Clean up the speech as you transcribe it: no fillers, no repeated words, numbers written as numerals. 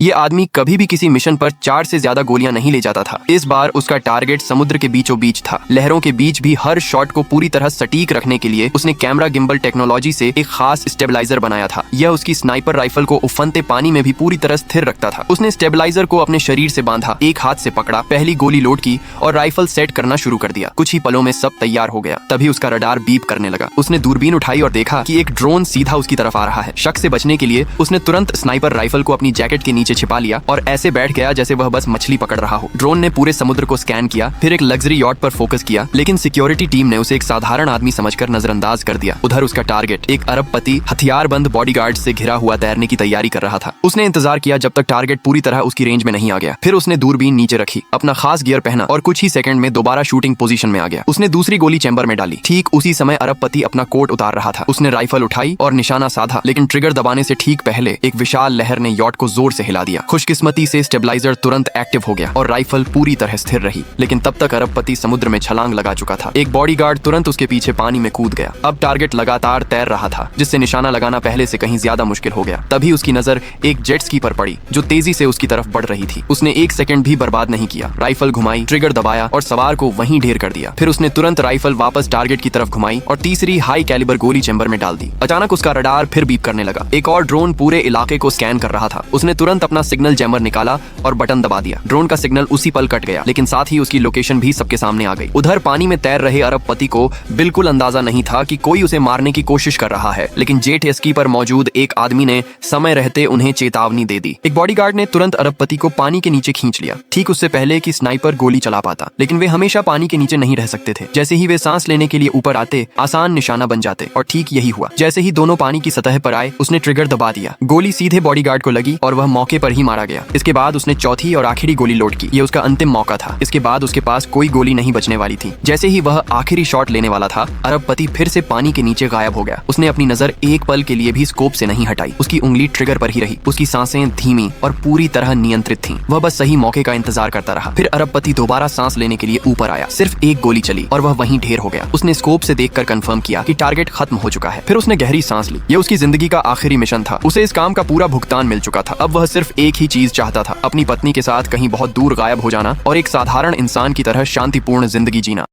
ये आदमी कभी भी किसी मिशन पर 4 से ज्यादा गोलियां नहीं ले जाता था। इस बार उसका टारगेट समुद्र के बीचों बीच था। लहरों के बीच भी हर शॉट को पूरी तरह सटीक रखने के लिए उसने कैमरा गिम्बल टेक्नोलॉजी से एक खास स्टेबलाइजर बनाया था। यह उसकी स्नाइपर राइफल को उफनते पानी में भी पूरी तरह स्थिर रखता था। उसने स्टेबलाइजर को अपने शरीर से बांधा, एक हाथ से पकड़ा, पहली गोली लोड की और राइफल सेट करना शुरू कर दिया। कुछ ही पलों में सब तैयार हो गया। तभी उसका रडार बीप करने लगा। उसने दूरबीन उठाई और देखा कि एक ड्रोन सीधा उसकी तरफ आ रहा है। शक से बचने के लिए उसने तुरंत स्नाइपर राइफल को अपनी जैकेट के नीचे छिपा लिया और ऐसे बैठ गया जैसे वह बस मछली पकड़ रहा हो। ड्रोन ने पूरे समुद्र को स्कैन किया, फिर एक लग्जरी यॉट पर फोकस किया, लेकिन सिक्योरिटी टीम ने उसे एक साधारण आदमी समझकर नजरअंदाज कर दिया। उधर उसका टारगेट एक अरबपति हथियारबंद बॉडीगार्ड से घिरा हुआ तैरने की तैयारी कर रहा था। उसने इंतजार किया जब तक टारगेट पूरी तरह उसकी रेंज में नहीं आ गया। फिर उसने दूरबीन नीचे रखी, अपना खास गियर पहना और कुछ ही सेकंड में दोबारा शूटिंग पोजीशन में आ गया। उसने दूसरी गोली चैम्बर में डाली। ठीक उसी समय अरबपति अपना कोट उतार रहा था। उसने राइफल उठाई और निशाना साधा, लेकिन ट्रिगर दबाने से ठीक पहले एक विशाल लहर ने यॉट को जोर से हिला दिया। खुशकिस्मती से स्टेबलाइजर तुरंत एक्टिव हो गया और राइफल पूरी तरह स्थिर रही। लेकिन तब तक अरबपति समुद्र में छलांग लगा चुका था। एक बॉडीगार्ड तुरंत उसके पीछे पानी में कूद गया। अब टारगेट लगातार तैर रहा था, जिससे निशाना लगाना पहले से कहीं ज्यादा मुश्किल हो गया। तभी उसकी नजर एक जेट स्की पर पड़ी जो तेजी से उसकी तरफ बढ़ रही थी। उसने एक सेकंड भी बर्बाद नहीं किया। राइफल घुमाई, ट्रिगर दबाया और सवार को वहीं ढेर कर दिया। फिर उसने तुरंत राइफल वापस टारगेट की तरफ घुमाई और तीसरी हाई कैलिबर गोली चैम्बर में डाल दी। अचानक उसका रडार फिर बीप करने लगा। एक और ड्रोन पूरे इलाके को स्कैन कर रहा था। उसने तुरंत अपना सिग्नल जैमर निकाला और बटन दबा दिया। ड्रोन का सिग्नल उसी पल कट गया, लेकिन साथ ही उसकी लोकेशन भी सबके सामने आ गई। उधर पानी में तैर रहे अरबपति को बिल्कुल अंदाजा नहीं था कि कोई उसे मारने की कोशिश कर रहा है, लेकिन जेट स्की पर मौजूद एक आदमी ने समय रहते उन्हें चेतावनी दे दी। एक बॉडीगार्ड ने तुरंत अरबपति को पानी के नीचे खींच लिया, ठीक उससे पहले कि स्नाइपर गोली चला पाता। लेकिन वे हमेशा पानी के नीचे नहीं रह सकते थे। जैसे ही वे सांस लेने के लिए ऊपर आते, आसान निशाना बन जाते और ठीक यही हुआ। जैसे ही दोनों पानी की सतह पर आए, उसने ट्रिगर दबा दिया। गोली सीधे बॉडीगार्ड को लगी और वह मौके पर ही मारा गया। इसके बाद उसने चौथी और आखिरी गोली लोड की। ये उसका अंतिम मौका था। इसके बाद उसके पास कोई गोली नहीं बचने वाली थी। जैसे ही वह आखिरी शॉट लेने वाला था, अरबपति फिर से पानी के नीचे गायब हो गया। उसने अपनी नजर एक पल के लिए भी स्कोप से नहीं हटाई। उसकी उंगली ट्रिगर पर ही रही। उसकी सांसें धीमी और पूरी तरह नियंत्रित थीं। वह बस सही मौके का इंतजार करता रहा। फिर अरबपति दोबारा सांस लेने के लिए ऊपर आया। सिर्फ एक गोली चली और वह वहीं ढेर हो गया। उसने स्कोप से देखकर कंफर्म किया कि टारगेट खत्म हो चुका है। फिर उसने गहरी सांस ली। यह उसकी जिंदगी का आखिरी मिशन था। उसे इस काम का पूरा भुगतान मिल चुका था। अब वह सिर्फ एक ही चीज चाहता था, अपनी पत्नी के साथ कहीं बहुत दूर गायब हो जाना और एक साधारण इंसान की तरह शांतिपूर्ण जिंदगी जीना।